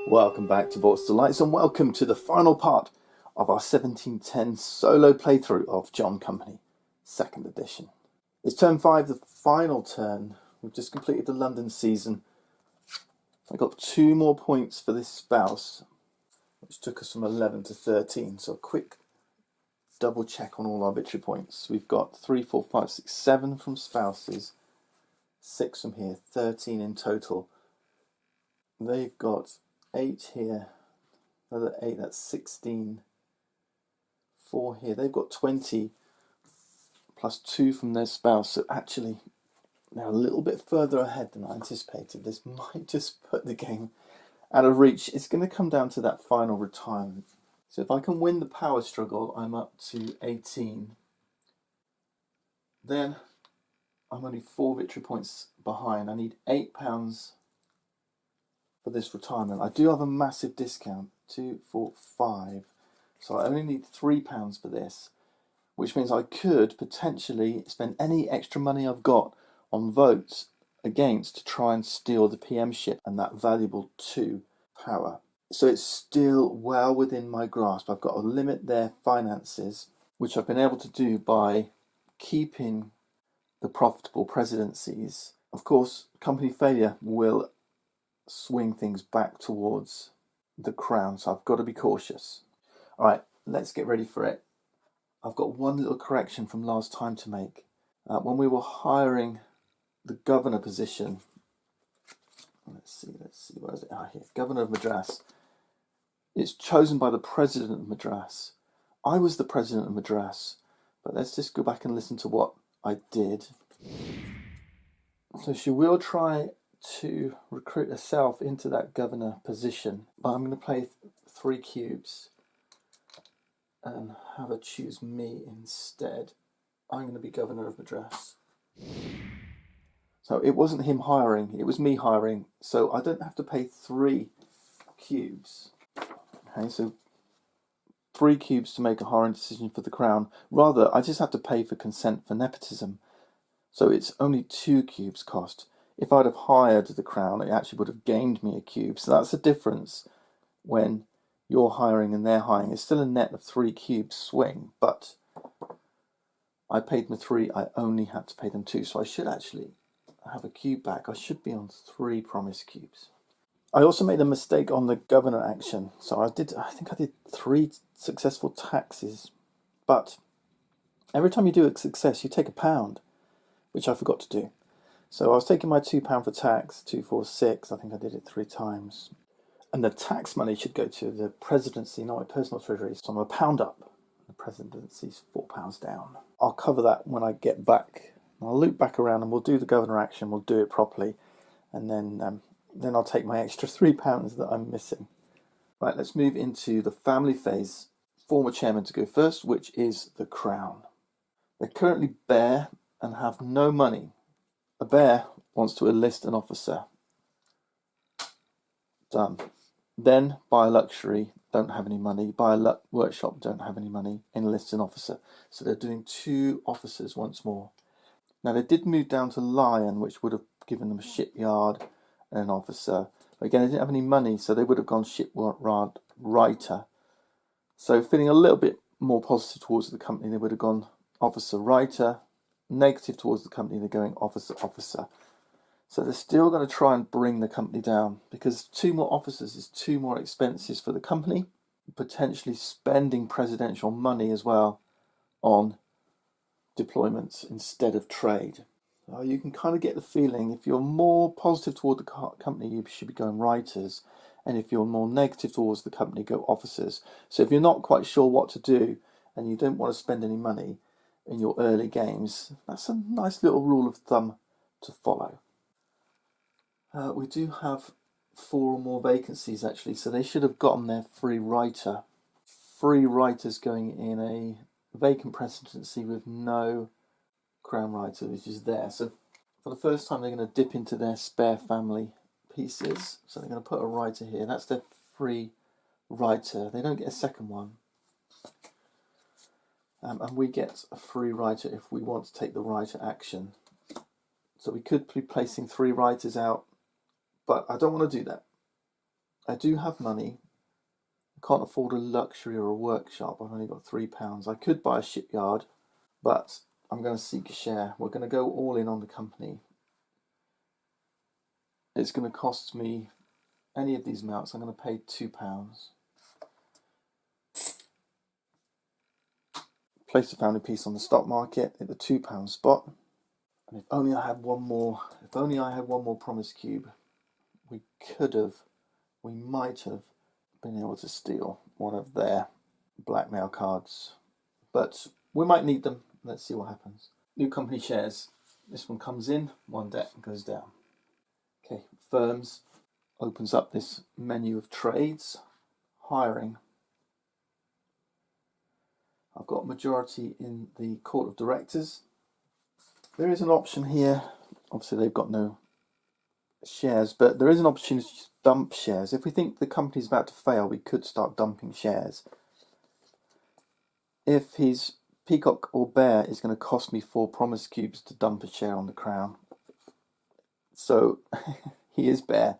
Welcome back to Bolts Delights and welcome to the final part of our 1710 solo playthrough of John Company, 2nd edition. It's turn 5, the final turn. We've just completed the London season. I got 2 more points for this spouse, which took us from 11 to 13. So a quick double check on all our victory points. We've got 3, 4, 5, 6, 7 from spouses, 6 from here, 13 in total. They've got 8 here, another 8, that's 16. 4 here, they've got 20 plus 2 from their spouse, so actually they're a little bit further ahead than I anticipated. This might just put the game out of reach. It's going to come down to that final retirement. So if I can win the power struggle, I'm up to 18. Then I'm only 4 victory points behind. I need £8 for this retirement. I do have a massive discount, 2, 4, 5. So I only need £3 for this, which means I could potentially spend any extra money I've got on votes against to try and steal the PM ship and that valuable 2 power. So it's still well within my grasp. I've got to limit their finances, which I've been able to do by keeping the profitable presidencies. Of course, company failure will swing things back towards the crown, so I've got to be cautious. All right, let's get ready for it. I've got one little correction from last time to make. When we were hiring the governor position, let's see, where is it? Ah, here, governor of Madras. It's chosen by the president of Madras. I was the president of Madras, but let's just go back and listen to what I did. So she will try to recruit herself into that governor position, but I'm going to play 3 cubes and have her choose me instead. I'm going to be governor of Madras. So it wasn't him hiring, it was me hiring, so I don't have to pay 3 cubes. Okay, so 3 cubes to make a hiring decision for the crown. Rather, I just have to pay for consent for nepotism. So it's only 2 cubes cost. If I'd have hired the crown, it actually would have gained me a cube. So that's the difference when you're hiring and they're hiring. It's still a net of 3 cubes swing, but I paid them 3, I only had to pay them 2. So I should actually have a cube back. I should be on 3 promised cubes. I also made a mistake on the governor action. So I think I did 3 successful taxes, but every time you do a success, you take £1, which I forgot to do. So I was taking my £2 for tax, 2, 4, 6. I think I did it 3 times. And the tax money should go to the presidency, not my personal treasury. So I'm £1 up. The presidency's £4 down. I'll cover that when I get back. I'll loop back around and we'll do the governor action. We'll do it properly. And then I'll take my extra £3 that I'm missing. Right, let's move into the family phase. Former chairman to go first, which is the crown. They're currently bare and have no money. A bear wants to enlist an officer. Done. Then buy a luxury, don't have any money. Buy a workshop, don't have any money. Enlist an officer. So they're doing 2 officers once more. Now they did move down to lion, which would have given them a shipyard and an officer. But again, they didn't have any money, so they would have gone shipyard writer. So feeling a little bit more positive towards the company, they would have gone officer writer. Negative towards the company, they're going officer. So they're still going to try and bring the company down, because 2 more officers is 2 more expenses for the company, potentially spending presidential money as well on deployments instead of trade. So you can kind of get the feeling, if you're more positive toward the company, you should be going writers, and if you're more negative towards the company, go officers. So if you're not quite sure what to do and you don't want to spend any money in your early games, that's a nice little rule of thumb to follow. We do have 4 or more vacancies actually, so they should have gotten their free writer. Free writers going in a vacant presidency with no crown writer, which is there. So for the first time, they're going to dip into their spare family pieces. So they're going to put a writer here. That's their free writer. They don't get a second one. And we get a free writer if we want to take the writer action. So we could be placing 3 writers out, but I don't want to do that. I do have money. I can't afford a luxury or a workshop. I've only got £3. I could buy a shipyard, but I'm going to seek a share. We're going to go all in on the company. It's going to cost me any of these amounts. I'm going to pay £2. Place the family piece on the stock market at the £2 spot. And if only I had one more promise cube, we might have been able to steal one of their blackmail cards. But we might need them. Let's see what happens. New company shares. This one comes in, one debt goes down. Okay, firms opens up this menu of trades, hiring. I've got majority in the court of directors. There is an option here. Obviously, they've got no shares, but there is an opportunity to dump shares. If we think the company's about to fail, we could start dumping shares. If he's peacock or bear, it's going to cost me 4 promise cubes to dump a share on the crown. So he is bear.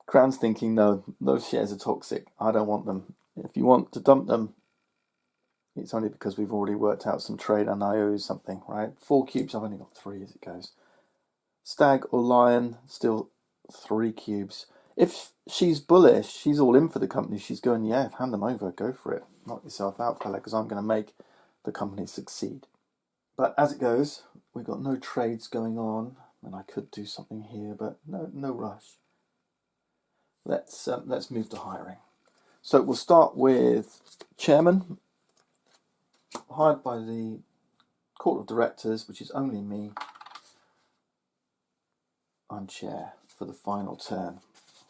Crown's thinking, no, those shares are toxic. I don't want them. If you want to dump them, it's only because we've already worked out some trade and I owe something, right? 4 cubes, I've only got 3 as it goes. Stag or lion, still 3 cubes. If she's bullish, she's all in for the company. She's going, yeah, hand them over, go for it. Knock yourself out, fella, because I'm going to make the company succeed. But as it goes, we've got no trades going on, and I could do something here, but no rush. Let's move to hiring. So we'll start with chairman, hired by the court of directors, which is only me. I'm chair for the final turn.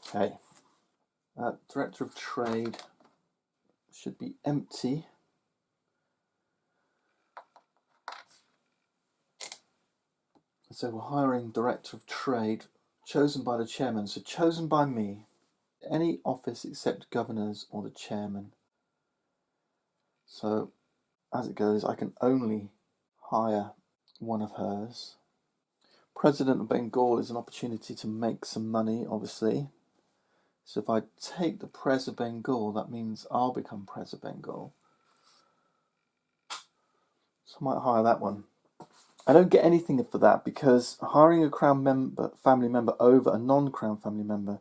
Okay. Director of trade should be empty. So we're hiring director of trade, chosen by the chairman. So chosen by me. Any office except governors or the chairman. So as it goes, I can only hire one of hers. President of Bengal is an opportunity to make some money, obviously. So if I take the Pres of Bengal, that means I'll become Pres of Bengal. So I might hire that one. I don't get anything for that because hiring a Crown family member over a non-Crown family member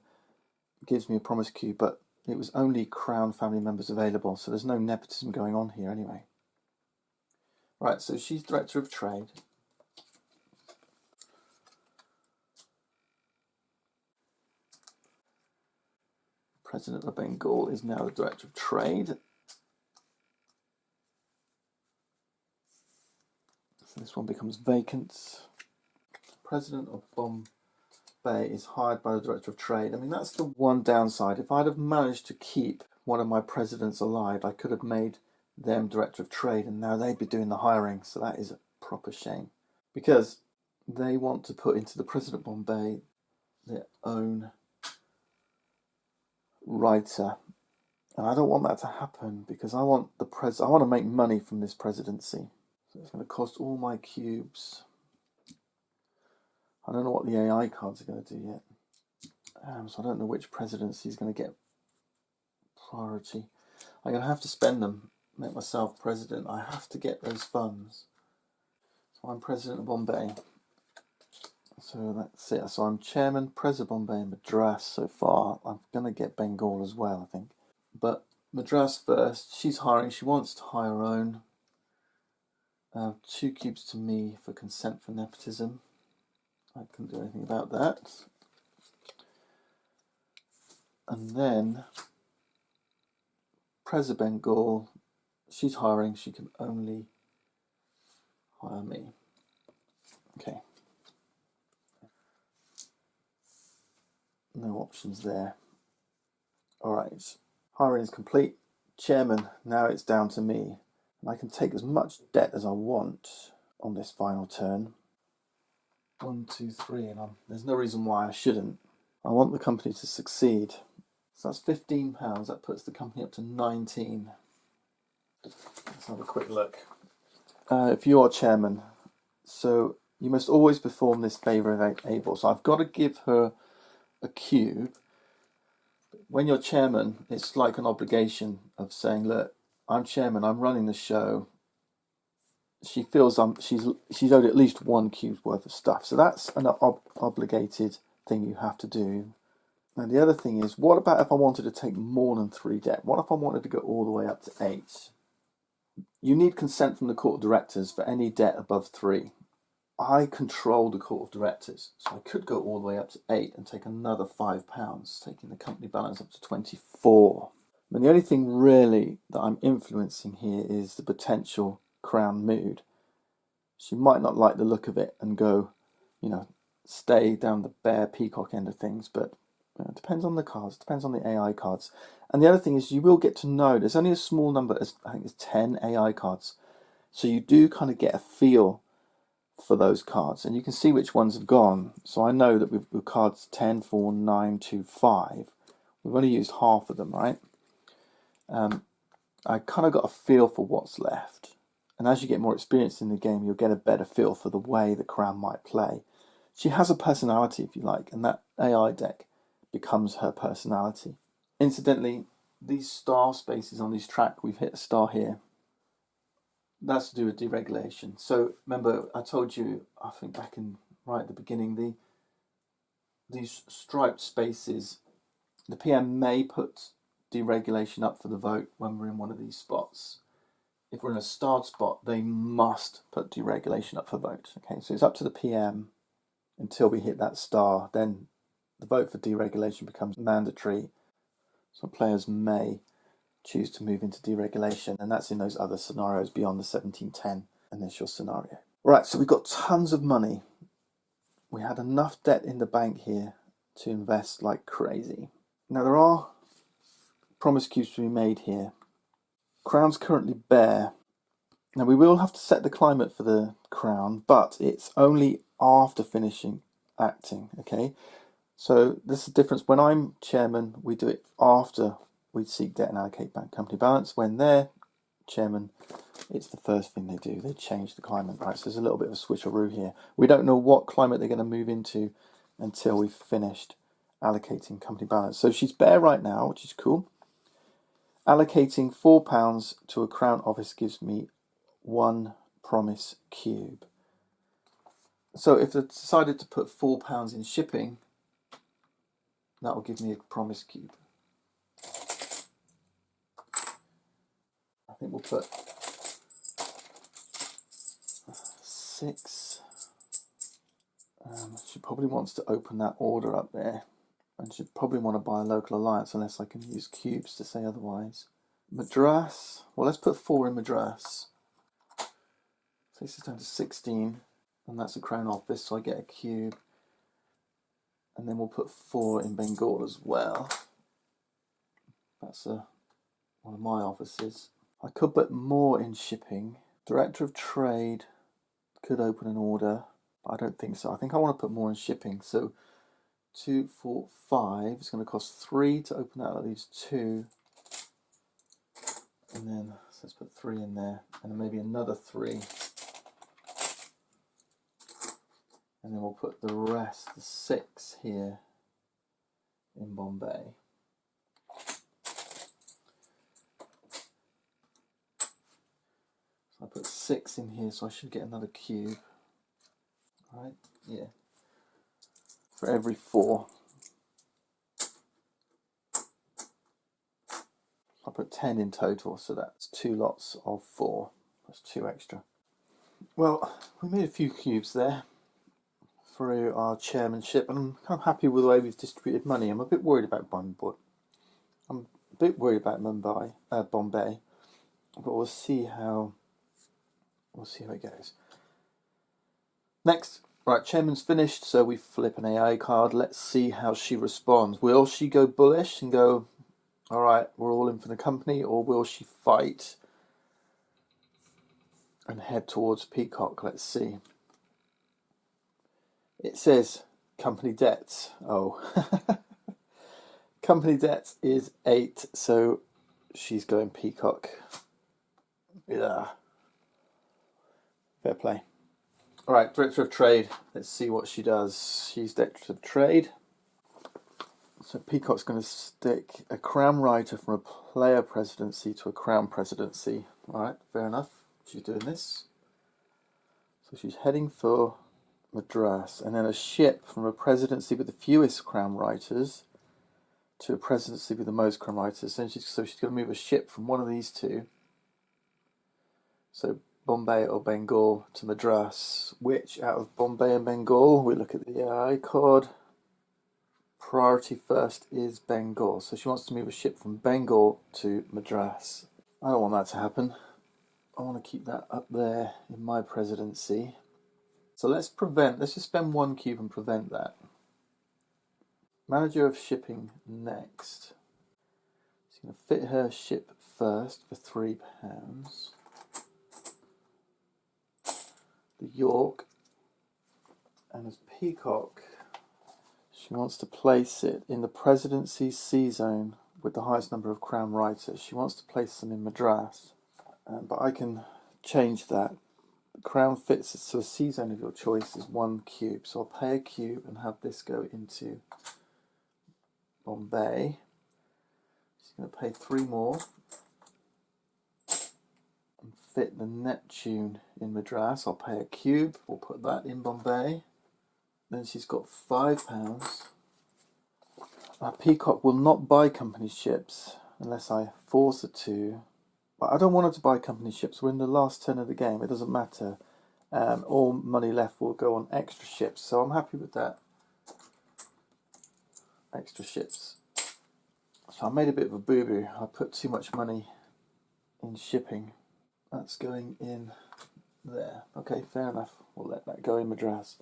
gives me a promise cube, but it was only Crown family members available, so there's no nepotism going on here anyway. Right, so she's Director of Trade. President of Bengal is now the Director of Trade. So this one becomes vacant. President of Bombay is hired by the Director of Trade. I mean, that's the one downside. If I'd have managed to keep one of my presidents alive, I could have made them Director of Trade, and now they'd be doing the hiring. So that is a proper shame. Because they want to put into the President of Bombay their own writer. And I don't want that to happen because I want to make money from this presidency. So it's going to cost all my cubes. I don't know what the AI cards are going to do yet. So I don't know which presidency is going to get priority. I'm going to have to spend them, make myself president. I have to get those funds. So I'm president of Bombay. So that's it. So I'm chairman, president of Bombay and Madras so far. I'm going to get Bengal as well, I think. But Madras first. She's hiring. She wants to hire her own. 2 cubes to me for consent for nepotism. I couldn't do anything about that. And then President Bengal, she's hiring. She can only hire me. Okay. No options there. All right. Hiring is complete. Chairman, now it's down to me. And I can take as much debt as I want on this final turn. 1, 2, 3, and there's no reason why I shouldn't. I want the company to succeed. So that's £15. That puts the company up to 19. Let's have a quick look. If you are chairman, so you must always perform this favour if able. So I've got to give her a cube, When you're chairman, it's like an obligation of saying, look, I'm chairman, I'm running the show. She feels she's owed at least 1 cube's worth of stuff. So that's an obligated thing you have to do. And the other thing is, what about if I wanted to take more than 3 debt? What if I wanted to go all the way up to 8? You need consent from the court of directors for any debt above 3. I control the court of directors, so I could go all the way up to 8 and take another £5, taking the company balance up to 24. And the only thing really that I'm influencing here is the potential Crown mood. She might not like the look of it and go, stay down the bear peacock end of things, but it depends on the cards, depends on the AI cards. And the other thing is you will get to know, there's only a small number, I think it's 10 AI cards. So you do kind of get a feel for those cards, and you can see which ones have gone. So I know that with cards 10, 4, 9, 2, 5, we've only used half of them, right? I kind of got a feel for what's left. And as you get more experience in the game, you'll get a better feel for the way the Crown might play. She has a personality, if you like, and that AI deck becomes her personality. Incidentally, these star spaces on this track, we've hit a star here. That's to do with deregulation. So remember, I told you, I think back in right at the beginning, these striped spaces, the PM may put deregulation up for the vote when we're in one of these spots. If we're in a starred spot, they must put deregulation up for vote. Okay, so it's up to the PM until we hit that star. Then the vote for deregulation becomes mandatory. So players may choose to move into deregulation, and that's in those other scenarios beyond the 1710 initial scenario. Right, so we've got tons of money. We had enough debt in the bank here to invest like crazy. Now there are promise cubes to be made here. Crown's currently bare. Now we will have to set the climate for the Crown, but it's only after finishing acting, okay? So this is the difference. When I'm chairman, we do it after we seek debt and allocate bank company balance. When they're chairman, it's the first thing they do. They change the climate, right? So there's a little bit of a switcheroo here. We don't know what climate they're going to move into until we've finished allocating company balance. So she's bare right now, which is cool. Allocating £4 to a Crown office gives me 1 promise cube. So if they decided to put £4 in shipping, that will give me a promise cube. I think we'll put 6. She probably wants to open that order up there, and she'd probably want to buy a local alliance unless I can use cubes to say otherwise. Madras, well, let's put 4 in Madras. So this is down to 16, and that's a Crown office, so I get a cube. And then we'll put 4 in Bengal as well. That's one of my offices. I could put more in shipping. Director of Trade could open an order. I don't think so. I think I want to put more in shipping. So 2, 4, 5. It's going to cost 3 to open that. That leaves 2. And then so let's put 3 in there. And then maybe another 3. And then we'll put the rest, the 6 here in Bombay. So I put 6 in here, so I should get another cube. Right? Yeah. For every 4. I put 10 in total, so that's 2 lots of 4. That's 2 extra. Well, we made a few cubes there through our chairmanship, and I'm kind of happy with the way we've distributed money. I'm a bit worried about Bombay. I'm a bit worried about Bombay, but we'll see how it goes. Next, right, chairman's finished, so we flip an AI card. Let's see how she responds. Will she go bullish and go, all right, we're all in for the company, or will she fight and head towards Peacock? Let's see. It says company debts. Oh, company debt is 8, so she's going Peacock. Yeah, fair play. All right, Director of Trade. Let's see what she does. She's Director of Trade. So Peacock's going to stick a crown writer from a player presidency to a crown presidency. Alright, fair enough. She's doing this. So she's heading for Madras, and then a ship from a presidency with the fewest crown writers to a presidency with the most crown writers. So she's going to move a ship from one of these two. So Bombay or Bengal to Madras. Which out of Bombay and Bengal, we look at the AI card. Priority first is Bengal. So she wants to move a ship from Bengal to Madras. I don't want that to happen. I want to keep that up there in my presidency. So let's just spend 1 cube and prevent that. Manager of shipping next. She's going to fit her ship first for £3. The York. And as Peacock, she wants to place it in the presidency C zone with the highest number of crown writers. She wants to place them in Madras. But I can change that. The crown fits to a C zone of your choice is 1 cube. So I'll pay a cube and have this go into Bombay. She's going to pay 3 more and fit the Neptune in Madras. I'll pay a cube. We'll put that in Bombay. Then she's got £5. Peacock will not buy company ships unless I force her to. But I don't want her to buy company ships. We're in the last turn of the game. It doesn't matter. All money left will go on extra ships. So I'm happy with that. Extra ships. So I made a bit of a boo-boo. I put too much money in shipping. That's going in there. Okay, fair enough. We'll let that go in Madras.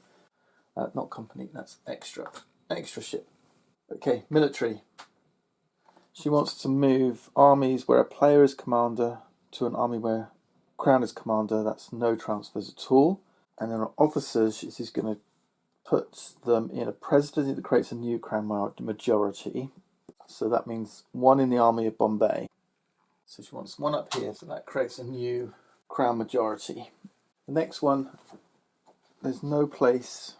Not company, that's extra. Extra ship. Okay, military. She wants to move armies where a player is commander to an army where crown is commander. That's no transfers at all. And then officers, she's going to put them in a presidency that creates a new crown majority. So that means 1 in the army of Bombay. So she wants 1 up here, so that creates a new crown majority. The next one, there's no place.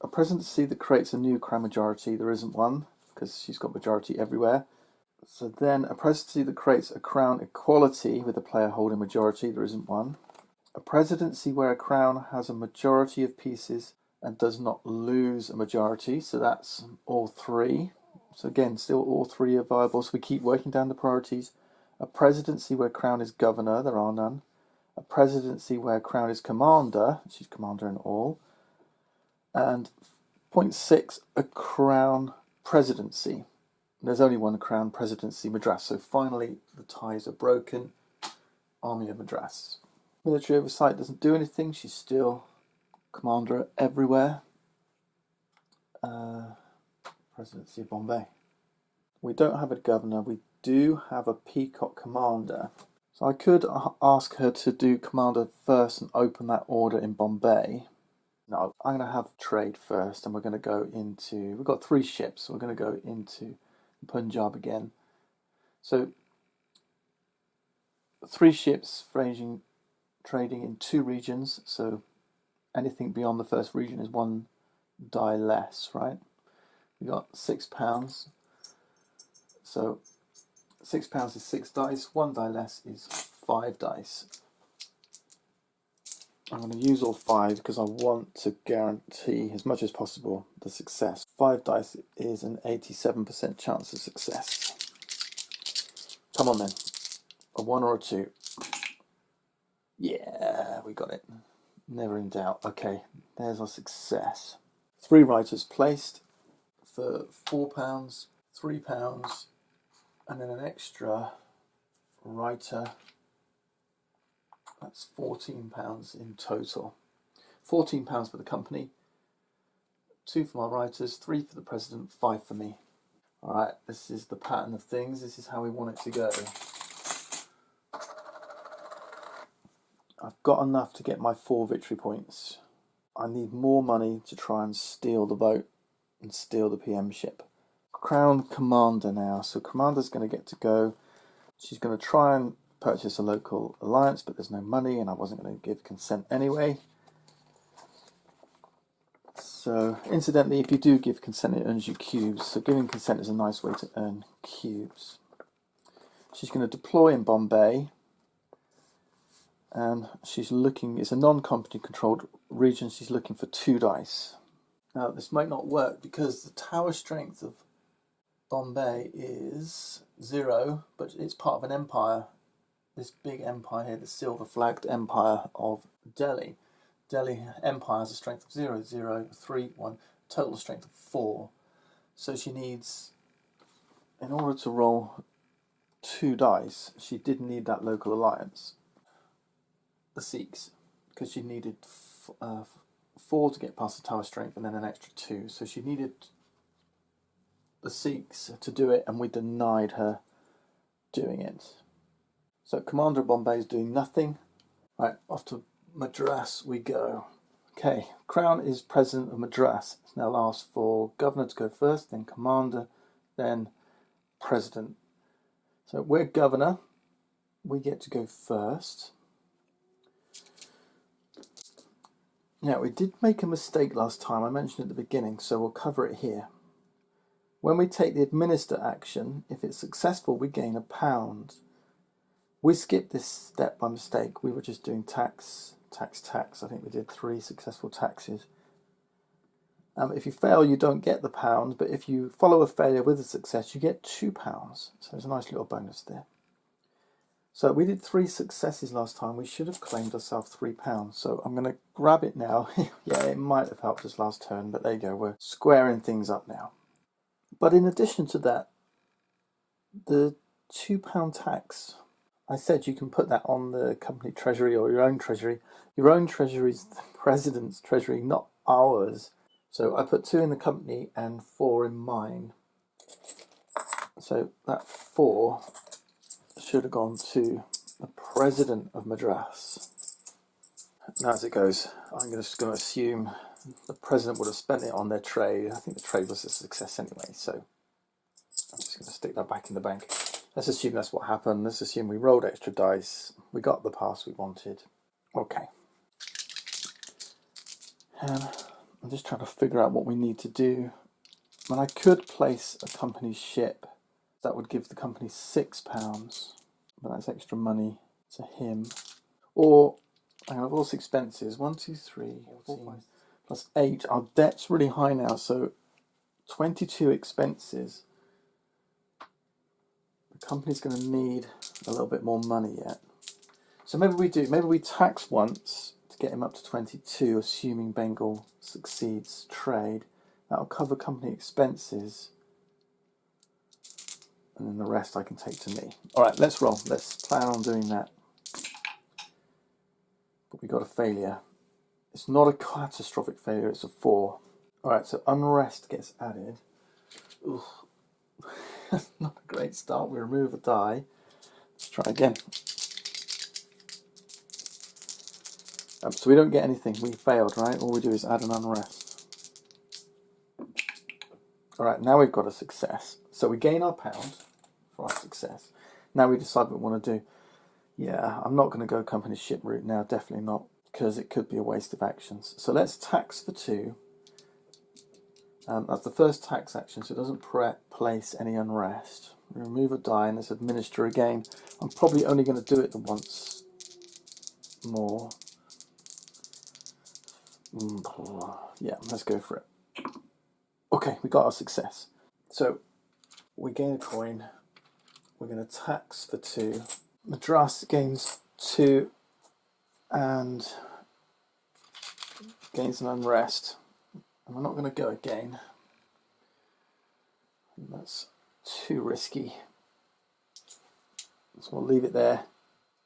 A presidency that creates a new crown majority, there isn't one, because she's got majority everywhere. So then a presidency that creates a crown equality with a player holding majority, there isn't one. A presidency where a crown has a majority of pieces and does not lose a majority, so that's all 3. So again, still all 3 are viable, so we keep working down the priorities. A presidency where crown is governor, there are none. A presidency where crown is commander, she's commander in all. And 0.6, a crown presidency. There's only 1 crown presidency, Madras. So finally, the ties are broken. Army of Madras. Military oversight doesn't do anything. She's still commander everywhere. Presidency of Bombay. We don't have a governor. We do have a Peacock commander. So I could ask her to do commander first and open that order in Bombay. No, I'm going to have trade first, and we're going to go into. We've got 3 ships, so we're going to go into Punjab again. So 3 ships trading in 2 regions. So anything beyond the first region is 1 die less, right? We got £6. So £6 is 6 dice. 1 die less is 5 dice. I'm going to use all 5 because I want to guarantee as much as possible the success. 5 dice is an 87% chance of success. Come on then. A 1 or a 2. Yeah, we got it. Never in doubt. Okay, there's our success. 3 writers placed for £4, £3, and then an extra writer. That's £14 in total. £14 for the company, 2 for my writers, 3 for the president, 5 for me. Alright, this is the pattern of things. This is how we want it to go. I've got enough to get my 4 victory points. I need more money to try and steal the vote and steal the PM ship. Crown Commander now. So Commander's going to get to go. She's going to try and purchase a local alliance, but there's no money and I wasn't going to give consent anyway. So, incidentally, if you do give consent, it earns you cubes. So giving consent is a nice way to earn cubes. She's going to deploy in Bombay. And she's looking, it's a non-company controlled region, she's looking for 2 dice. Now, this might not work because the tower strength of Bombay is 0, but it's part of an empire. This big empire here, the silver-flagged empire of Delhi. Delhi Empire has a strength of 0, 0, 3, 1, total strength of 4. So she needs, in order to roll 2 dice, she did need that local alliance. The Sikhs, because she needed 4 to get past the tower strength and then an extra 2. So she needed the Sikhs to do it, and we denied her doing it. So Commander of Bombay is doing nothing. Right, off to Madras we go. Okay, Crown is President of Madras. It's now asked for Governor to go first, then Commander, then President. So we're Governor. We get to go first. Now, we did make a mistake last time, I mentioned at the beginning, so we'll cover it here. When we take the administer action, if it's successful, we gain £1. We skipped this step by mistake. We were just doing tax. I think we did 3 successful taxes. If you fail, you don't get the £1, but if you follow a failure with a success, you get £2. So there's a nice little bonus there. So we did 3 successes last time. We should have claimed ourselves £3. So I'm going to grab it now. Yeah, it might have helped us last turn, but there you go. We're squaring things up now. But in addition to that, the £2 tax, I said you can put that on the company treasury or your own treasury. Your own treasury is the president's treasury, not ours. So I put 2 in the company and 4 in mine. So that 4 should have gone to the President of Madras. Now as it goes, I'm just going to assume the President would have spent it on their trade. I think the trade was a success anyway, so I'm just going to stick that back in the bank. Let's assume that's what happened. Let's assume we rolled extra dice. We got the pass we wanted. Okay. And I'm just trying to figure out what we need to do. I could place a company ship. That would give the company £6, but that's extra money to him. Or I have all expenses. 1, 2, 3, 4, 5, plus 8. Our debt's really high now, so 22 expenses. The company's going to need a little bit more money yet. So maybe we tax once to get him up to 22, assuming Bengal succeeds trade. That'll cover company expenses. And then the rest I can take to me. Alright, let's roll. Let's plan on doing that. But we got a failure. It's not a catastrophic failure, it's a 4. Alright, so unrest gets added. Ugh. That's not a great start. We remove a die. Let's try again. So we don't get anything. We failed, right? All we do is add an unrest. Alright, now we've got a success. So we gain our £1 for our success. Now we decide what we want to do. Yeah, I'm not going to go company ship route now, definitely not, because it could be a waste of actions. So let's tax for 2. That's the first tax action, so it doesn't place any unrest. We remove a die and let's administer again. I'm probably only going to do it the once more. Yeah, let's go for it. Okay, we got our success. So we gain a coin. We're going to tax for 2. Madras gains 2 and gains an unrest. And we're not going to go again. That's too risky. So we'll leave it there.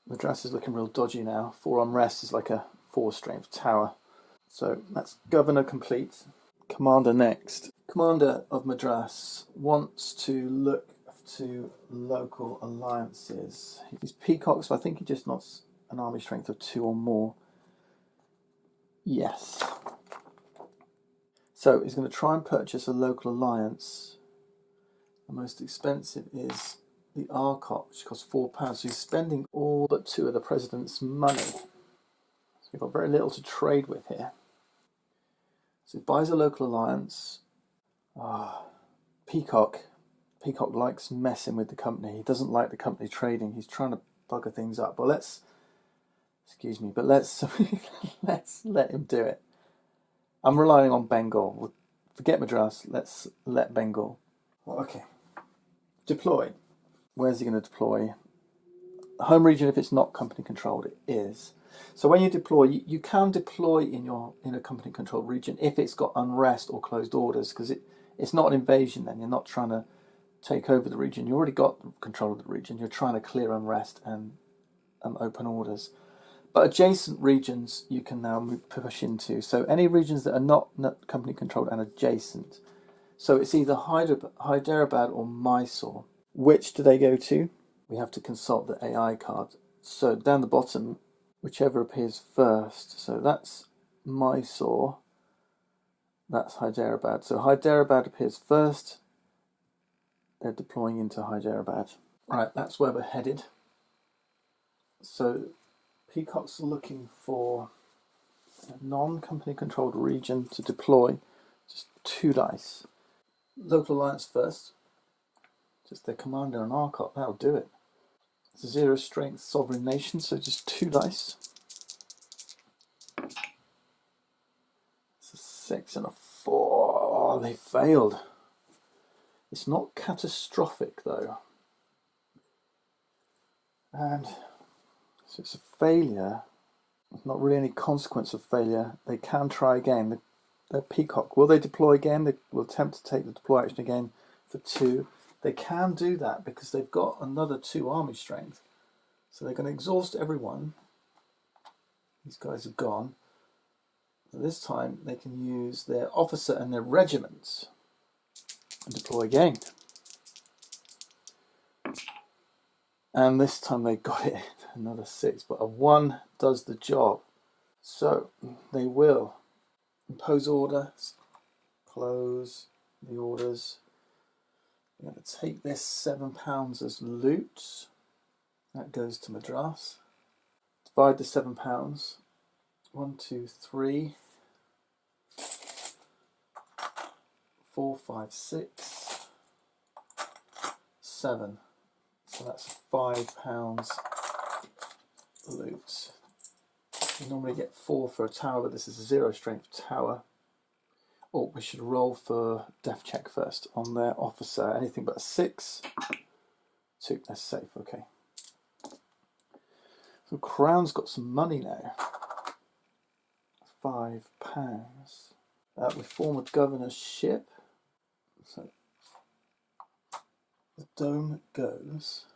Madras is looking real dodgy now. 4 unrest is like a 4 strength tower. So that's Governor complete. Commander next. Commander of Madras wants to look to local alliances. He's peacock, so I think he just wants an army strength of 2 or more. Yes. So he's going to try and purchase a local alliance. The most expensive is the Arcot, which costs £4. So he's spending all but 2 of the president's money. So we've got very little to trade with here. So it buys a local alliance. Peacock. Peacock likes messing with the company. He doesn't like the company trading. He's trying to bugger things up. But let's let's let him do it. I'm relying on Bengal. Forget Madras. Let's let Bengal. Well, okay. Deploy. Where's he going to deploy? Home region, if it's not company controlled, it is. So when you deploy, you can deploy in a company controlled region if it's got unrest or closed orders, because it's not an invasion then. You're not trying to take over the region. You already got control of the region. You're trying to clear unrest and open orders. But adjacent regions you can now push into. So any regions that are not company controlled and adjacent. So it's either Hyderabad or Mysore. Which do they go to? We have to consult the AI card. So down the bottom, whichever appears first. So that's Mysore. That's Hyderabad. So Hyderabad appears first. They're deploying into Hyderabad. Right, that's where we're headed. So Peacock's looking for a non-company controlled region to deploy. Just 2 dice. Local alliance first. Just their commander and Arcot, that'll do it. It's a 0 strength sovereign nation, so just 2 dice. It's a 6 and a 4. Oh, they failed. It's not catastrophic though. And so it's a failure. Not really any consequence of failure. They can try again. The Peacock, will they deploy again? They will attempt to take the deploy action again for 2. They can do that because they've got another 2 army strength. So they're going to exhaust everyone. These guys are gone. But this time they can use their officer and their regiments and deploy again. And this time they got it, another 6, but a 1 does the job. So they will impose order, close the orders. I'm going to take this £7 as loot. That goes to Madras. Divide the £7. 1, 2, 3, 4, 5, 6, 7. So that's £5 loot. You normally get 4 for a tower, but this is a 0 strength tower. Oh, we should roll for death check first on their officer. Anything but a 6. 2, that's safe, okay. So Crown's got some money now. £5. We form a governorship. So the dome goes.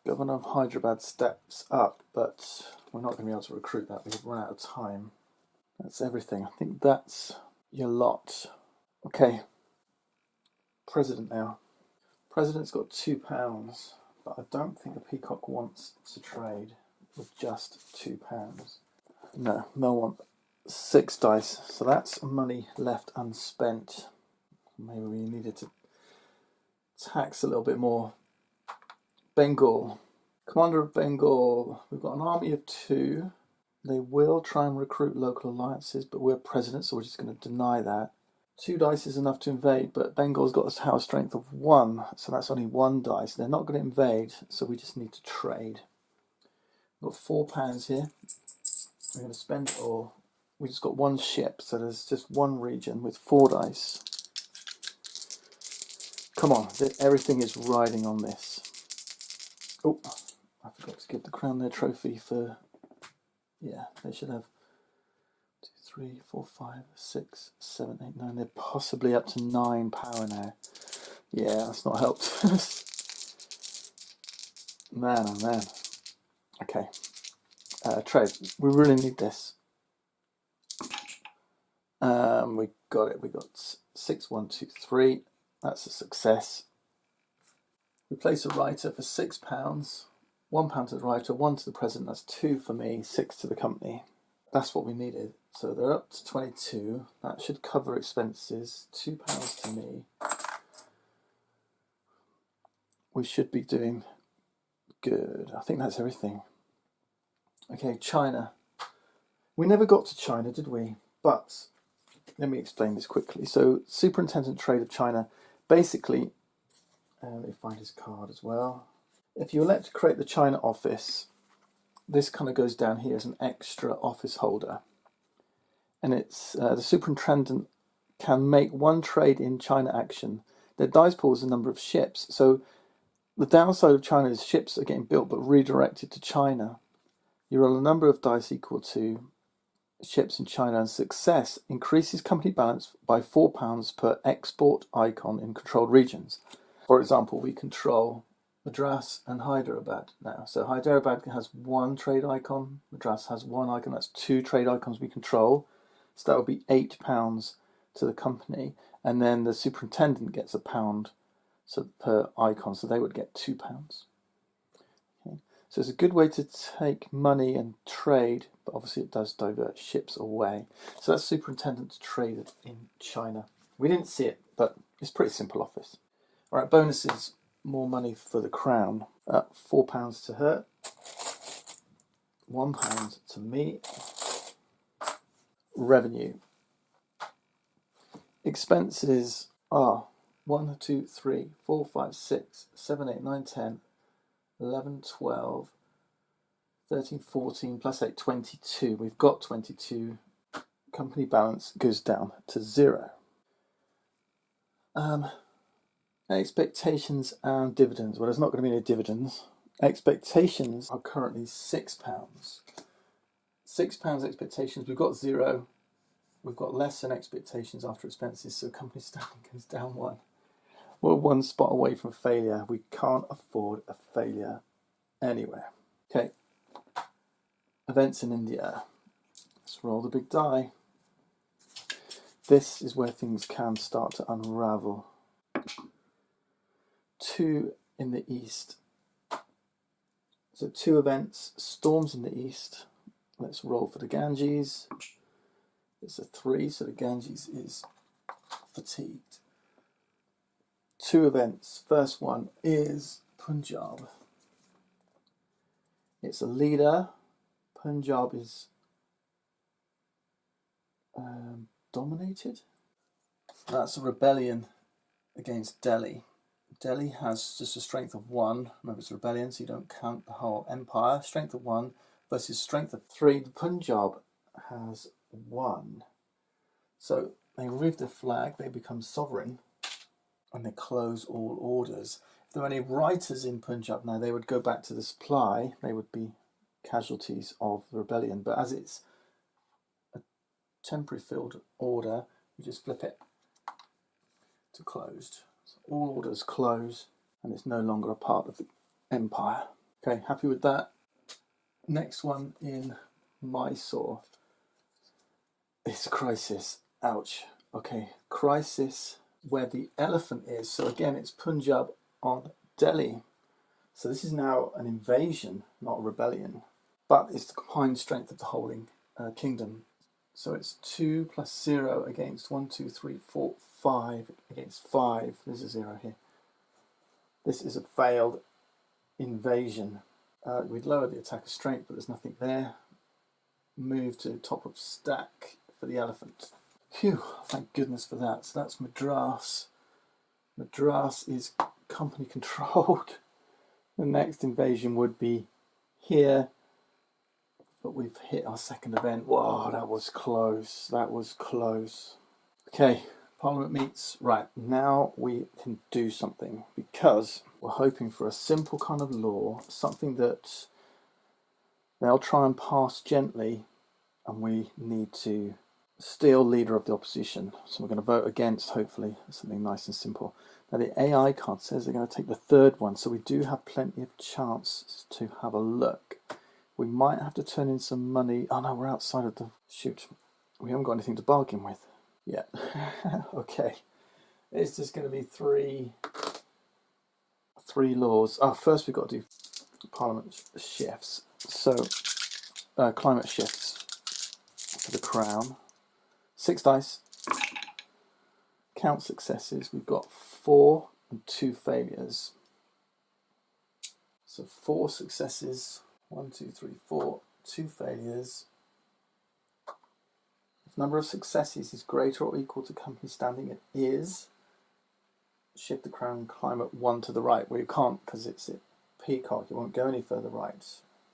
Governor of Hyderabad steps up, but we're not going to be able to recruit that. We've run out of time. That's everything. I think that's your lot. Okay. President now. President's got £2, but I don't think the Peacock wants to trade with just £2. No, they'll want 6 dice. So that's money left unspent. Maybe we needed to tax a little bit more. Bengal. Commander of Bengal. We've got an army of 2. They will try and recruit local alliances, but we're president, so we're just going to deny that. 2 dice is enough to invade, but Bengal's got a tower strength of 1, so that's only 1 dice. They're not going to invade, so we just need to trade. We've got £4 here. We're going to spend it all. We just got 1 ship, so there's just 1 region with 4 dice. Come on, everything is riding on this. Oh, I forgot to give the Crown their trophy for... Yeah, they should have 2, 3, 4, 5, 6, 7, 8, 9. They're possibly up to 9 power now. Yeah, that's not helped. Man, oh man. Okay. Trade. We really need this. We got it. We got 6, 1, 2, 3. That's a success. We place a writer for £6. £1 to the writer, 1 to the president. That's 2 for me, 6 to the company. That's what we needed. So they're up to 22. That should cover expenses. £2 to me. We should be doing good. I think that's everything. Okay, China. We never got to China, did we? But let me explain this quickly. So, Superintendent Trade of China, basically, let me find his card as well. If you elect to create the China office, this kind of goes down here as an extra office holder. And it's the superintendent can make one trade in China action. Their dice pool is the number of ships. So the downside of China is ships are getting built but redirected to China. You roll a number of dice equal to ships in China, and success increases company balance by £4 per export icon in controlled regions. For example, we control Madras and Hyderabad now. So Hyderabad has one trade icon, Madras has one icon, that's two trade icons we control. So that would be £8 to the company, and then the superintendent gets £1 per icon, so they would get £2. Okay. So it's a good way to take money and trade, but obviously it does divert ships away. So that's superintendent trade in China. We didn't see it, but it's a pretty simple office. All right, bonuses, more money for the crown. £4 to her, £1 to me. Revenue. Expenses are 1, 2, 3, 4, 5, 6, 7, 8, 9, 10, 11, 12, 13, 14, plus 8, 22. We've got 22. Company balance goes down to 0. Expectations and dividends. Well, there's not going to be any dividends. Expectations are currently £6. £6 expectations. We've got 0. We've got less than expectations after expenses, so company standing goes down 1. We're one spot away from failure. We can't afford a failure anywhere. Okay. Events in India. Let's roll the big die. This is where things can start to unravel. 2 in the east. So 2 events, storms in the east. Let's roll for the Ganges. It's a 3, so the Ganges is fatigued. 2 events. First one is Punjab. It's a leader. Punjab is dominated. That's a rebellion against Delhi. Delhi has just a strength of 1. Remember, it's a rebellion, so you don't count the whole empire. Strength of 1 versus strength of 3. The Punjab has 1. So they remove the flag, they become sovereign, and they close all orders. If there are any writers in Punjab now, they would go back to the supply. They would be casualties of the rebellion. But as it's a temporary field order, you just flip it to closed. So all orders close, and it's no longer a part of the empire. Okay, happy with that? Next one in Mysore. It's crisis. Ouch. Okay, crisis where the elephant is. So again, it's Punjab on Delhi. So this is now an invasion, not a rebellion. But it's the combined strength of the holding kingdom. So it's 2 plus 0 against 1, 2, 3, 4, 5 against 5. There's a 0 here. This is a failed invasion. We'd lower the attacker strength, but there's nothing there. Move to top of stack for the elephant. Phew, thank goodness for that. So that's Madras. Madras is company controlled. The next invasion would be here, but we've hit our second event. Whoa, that was close. That was close. Okay, Parliament meets. Right, now we can do something, because we're hoping for a simple kind of law, something that they'll try and pass gently, and we need to steal leader of the opposition. So we're going to vote against, hopefully, something nice and simple. Now the AI card says they're going to take the third one, so we do have plenty of chance to have a look. We might have to turn in some money. Oh no, we're outside of the... Shoot. We haven't got anything to bargain with yet. Okay. It's just going to be three laws. First we've got to do Parliament shifts. So, climate shifts for the crown. 6 dice. Count successes. We've got 4 and 2 failures. So 4 successes. 1, 2, 3, 4. 2 failures. If number of successes is greater or equal to company standing, it is shift the crown and climb at 1 to the right. Well, you can't because it's a peacock. It won't go any further right.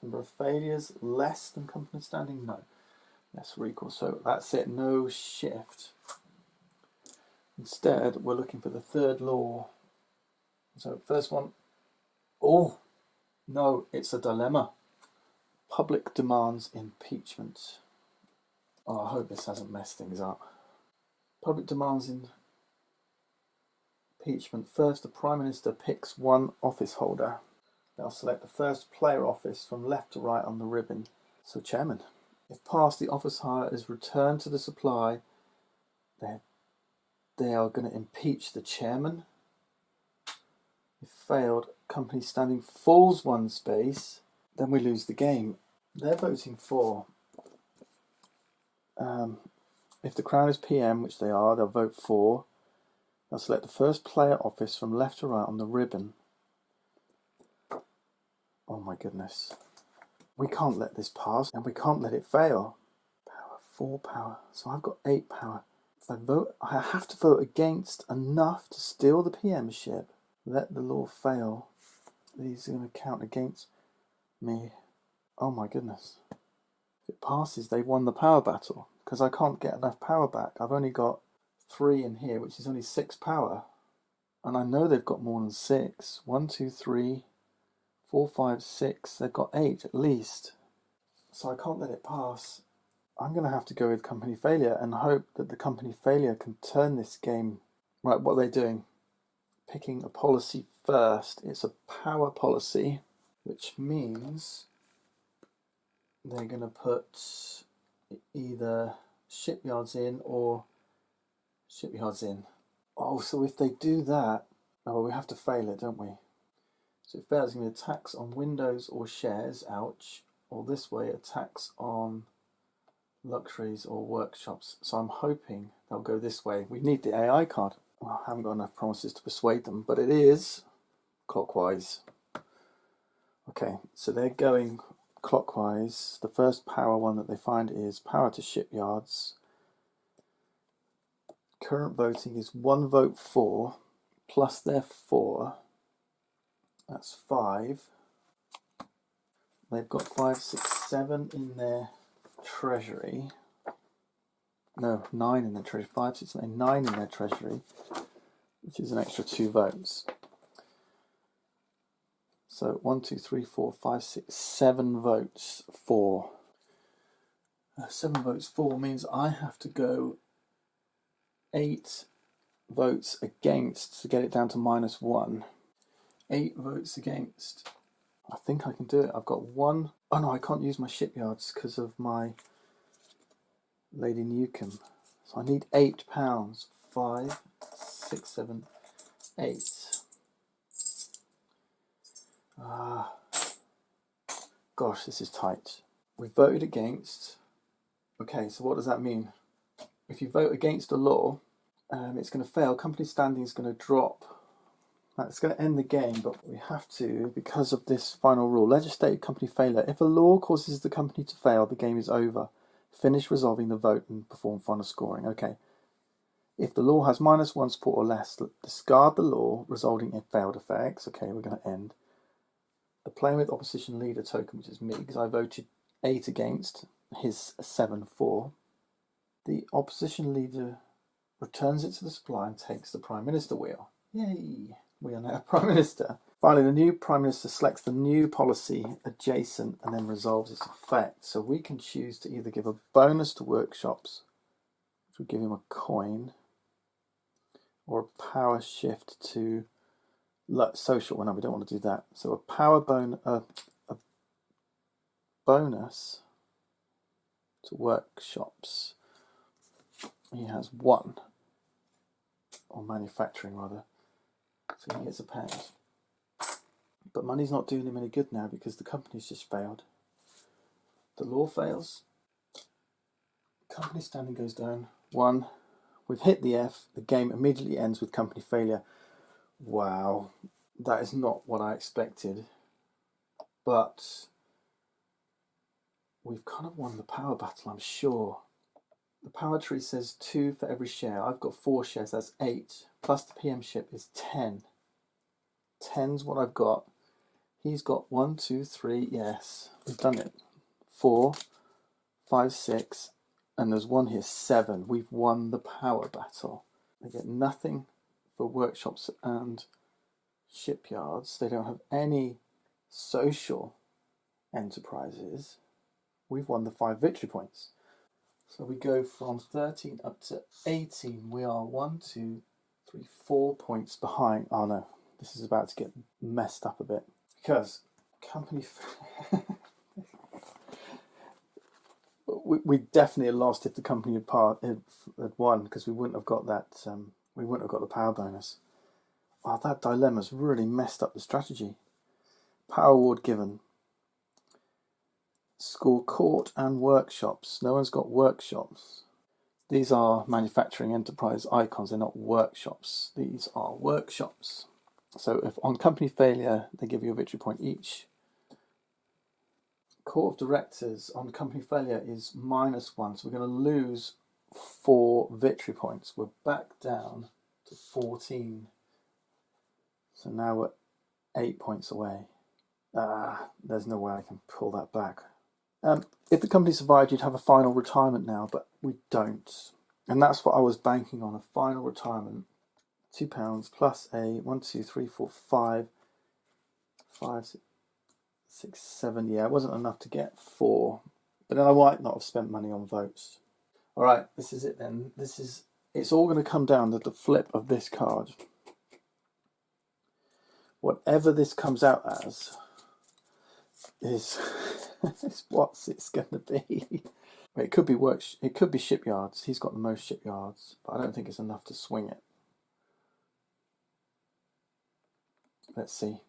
Number of failures less than company standing? No. Less or equal. So that's it. No shift. Instead, we're looking for the third law. So first one. Oh, no, it's a dilemma. Public demands impeachment. Oh, I hope this hasn't messed things up. Public demands impeachment. First, the Prime Minister picks one office holder. They'll select the first player office from left to right on the ribbon. So, Chairman. If passed, the office holder is returned to the supply. They are going to impeach the Chairman. If failed, company standing falls one space. Then we lose the game. They're voting for. If the Crown is PM, which they are, they'll vote for. They'll select the first player office from left to right on the ribbon. Oh my goodness. We can't let this pass and we can't let it fail. Power, 4 power. So I've got 8 power. If I vote, I have to vote against enough to steal the PMship. Let the law fail. These are going to count against me. Oh my goodness. If it passes, they've won the power battle. Because I can't get enough power back. I've only got 3 in here, which is only 6 power. And I know they've got more than 6. 1, 2, 3, 4, 5, 6. They've got 8 at least. So I can't let it pass. I'm going to have to go with company failure and hope that the company failure can turn this game. Right, what are they doing? Picking a policy first. It's a power policy, which means they're going to put either shipyards in or shipyards in. Oh, so if they do that, oh, well, we have to fail it, don't we? So if it fails, it's going to be a tax on windows or shares, ouch, or this way, a tax on luxuries or workshops. So I'm hoping they'll go this way. We need the AI card. Well, I haven't got enough promises to persuade them, but it is clockwise. Okay, so they're going clockwise. The first power one that they find is power to shipyards. Current voting is 1 vote for, plus their 4. That's 5. They've got 5, 6, 7 in their treasury. No, 9 in their treasury. 5, 6, 9 in their treasury, which is an extra 2 votes. So 1, 2, 3, 4, 5, 6, 7 votes for. 7 votes for means I have to go 8 votes against to get it down to -1. 8 votes against. I think I can do it. I've got 1. Oh no, I can't use my shipyards because of my Lady Newcomb. So I need £8. 5, 6, 7, 8. Gosh, this is tight. We voted against. Okay, so what does that mean? If you vote against a law, it's going to fail. Company standing is going to drop. That's going to end the game, but we have to, because of this final rule, legislated company failure. If a law causes the company to fail, the game is over. Finish resolving the vote and perform final scoring. Okay. If the law has -1 support or less, discard the law, resulting in failed effects. Okay, we're going to end. The player with opposition leader token, which is me, because I voted 8 against, his 7 for. The opposition leader returns it to the supply and takes the Prime Minister wheel. Yay! We are now Prime Minister. Finally, the new Prime Minister selects the new policy adjacent and then resolves its effect. So we can choose to either give a bonus to workshops, which would give him a coin, or a power shift to social. Well, no, we don't want to do that. So a a bonus to workshops. He has 1, or manufacturing rather. So he gets £1. But money's not doing him any good now because the company's just failed. The law fails. Company standing goes down. 1. We've hit the F. The game immediately ends with company failure. Wow. That is not what I expected. But we've kind of won the power battle, I'm sure. The Parliamentary says 2 for every share. I've got 4 shares, that's 8. Plus the PM ship is 10. 10's what I've got. He's got 1, 2, 3, yes, we've done it. 4, 5, 6, and there's one here, 7. We've won the power battle. They get nothing for workshops and shipyards. They don't have any social enterprises. We've won the 5 victory points. So we go from 13 up to 18. We are 1, 2, 3, 4 points behind. Oh no, this is about to get messed up a bit. Because company... we definitely had lost if the company had won, because we wouldn't have got that. We wouldn't have got the power bonus. Oh, that dilemma's really messed up the strategy. Power award given. Score court and workshops. No one's got workshops. These are manufacturing enterprise icons. They're not workshops. These are workshops. So if on company failure, they give you a victory point each. Court of directors on company failure is -1. So we're going to lose 4 victory points. We're back down to 14. So now we're 8 points away. There's no way I can pull that back. If the company survived, you'd have a final retirement now, but we don't. And that's what I was banking on, a final retirement. £2 plus a 1, 2, 3, 4, 5, 6, 7. Yeah, it wasn't enough to get 4. But then I might not have spent money on votes. All right, this is it then. It's all going to come down to the flip of this card. Whatever this comes out as is what it's going to be. It could be it could be shipyards. He's got the most shipyards, but I don't think it's enough to swing it. Let's see.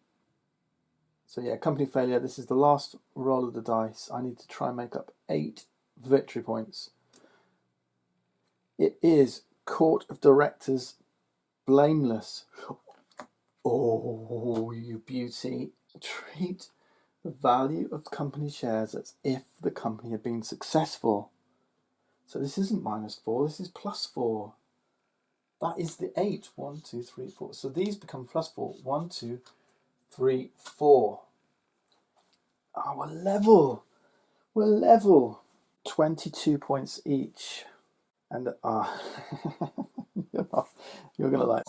So yeah, company failure. This is the last roll of the dice. I need to try and make up 8 victory points. It is Court of Directors blameless. Oh, you beauty. Treat the value of the company shares as if the company had been successful. So this isn't -4, this is +4. That is the 8. 1, 2, 3, 4. So these become +4. 1, 2, 3, 4. Oh, we're level. We're level. 22 points each. And you're gonna like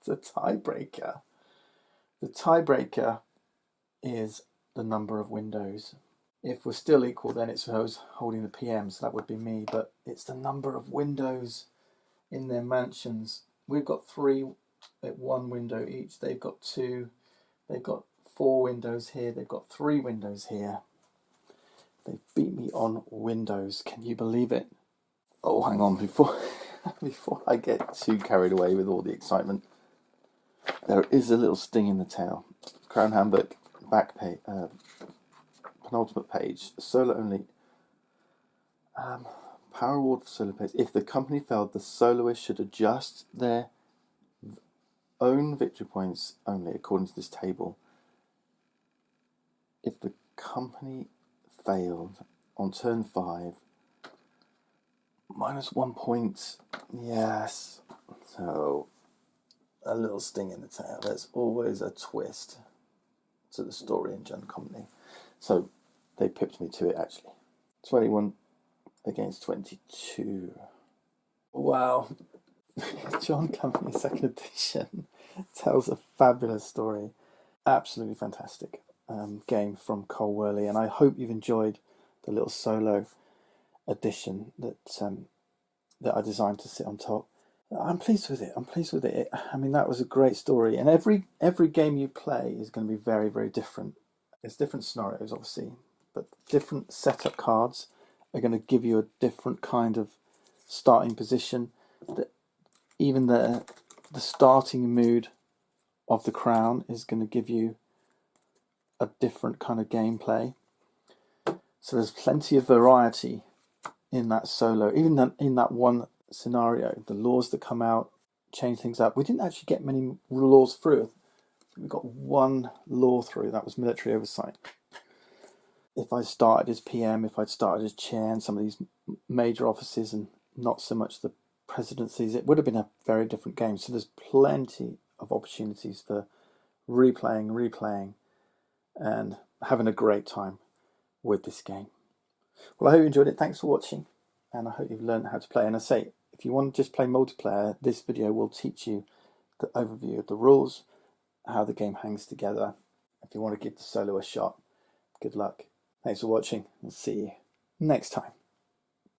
the tiebreaker. The tiebreaker is the number of windows. If we're still equal, then it's who's holding the PM, so that would be me. But it's the number of windows in their mansions. We've got 3 at 1 window each. They've got 2. They've got 4 windows here. They've got 3 windows here. They beat me on windows. Can you believe it? Oh, hang on, before I get too carried away with all the excitement, there is a little sting in the tail. Crown Handbook, back page, penultimate page, solo only. Power award for solo players. If the company failed, the soloist should adjust their own victory points only according to this table. If the company failed on turn 5, -1 point. Yes. So a little sting in the tail. There's always a twist to the story in John Company. So they pipped me to it actually. 21 against 22. Wow. John Company 2nd edition tells a fabulous story. Absolutely fantastic game from Cole Worley, and I hope you've enjoyed the little solo edition that I designed to sit on top. I'm pleased with it. I mean, that was a great story, and every game you play is going to be very, very different. There's different scenarios, obviously, but different setup cards are going to give you a different kind of starting position. Even the starting mood of the crown is going to give you a different kind of gameplay. So there's plenty of variety in that solo. Even in that one scenario, the laws that come out change things up. We didn't actually get many laws through. We got 1 law through. That was military oversight. If I started as PM, if I'd started as chair in some of these major offices and not so much the presidencies. It would have been a very different game. So there's plenty of opportunities for replaying, and having a great time with this game. Well, I hope you enjoyed it. Thanks for watching, and I hope you've learned how to play. And I say, if you want to just play multiplayer, this video will teach you the overview of the rules, how the game hangs together. If you want to give the solo a shot, good luck. Thanks for watching, and see you next time.